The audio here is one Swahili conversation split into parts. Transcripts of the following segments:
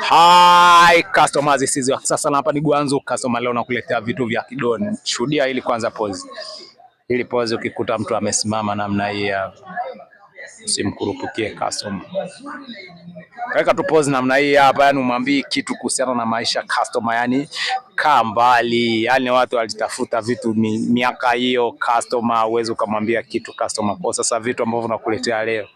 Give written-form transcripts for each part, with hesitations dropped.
Hi customers, this is sasa na hapa ni Gwanzu customer. Leo nakuletea vitu vya kidoni. Shuhudia hili kwanza pose. Hili pose ukikuta mtu amesimama namna hii hapa, usimkurupukie customer. Weka tu pose namna hii hapa, yani umwambie kitu kuhusiana na maisha customer, yani kaa mbali. Yani watu walitafuta vitu miaka hiyo customer, uweze kumwambia kitu customer. Kwa sasa vitu ambavyo nakuletea leo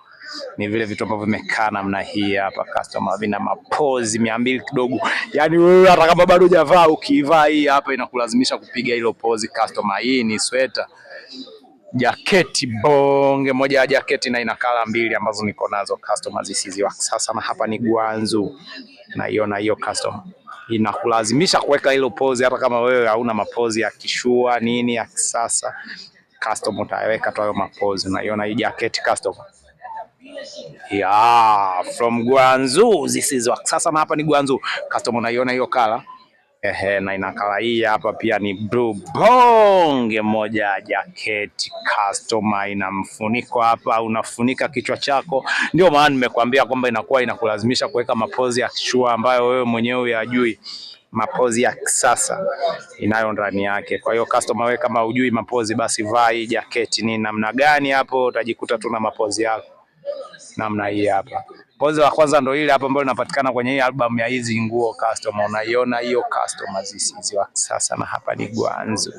ni vile vitu ambavyo vimekaa namna hii hapa customer, vina mapozi 200 kidogo. Yani wewe hata kama bado hujavaa, ukivaa hii hapa inakulazimisha kupiga hilo pozi customer. Hii ni sweta, jaketi bonge moja ya jaketi na ina kala mbili ambazo niko nazo customer zisizo sasa. Na hapa ni Gwanzu, naiona hiyo customer inakulazimisha kuweka hilo pozi hata kama wewe hauna mapozi ya kishua nini ya kisasa customer, utaweka tu hayo mapozi. Naiona hii jaketi customer. Yeah, from Gwanzu, this is what. Sasa na hapa ni Gwanzu customer, unaiona hiyo kala na ina kala hii hapa pia ni blue bonge moja jaketi customer, ina mfuniko hapa, unafunika kichwa chako. Ndio maana nimekuambia kwamba inakuwa inakulazimisha kuweka mapozi ya kishua ambayo wewe mwenyewe hujui mapozi ya kisasa inayo ndani yake. Kwa hiyo customer, wewe kama hujui mapozi, basi vaa hii jaketi. Ni namna gani hapo utajikuta tu na mapozi yako namna hii hapa. Pozi la kwanza ndio ile hapa ambayo inapatikana kwenye hii album ya hizi nguo customer. Unaiona hiyo customer, zisizo wa kisasa. Na hapa ni Gwanzu.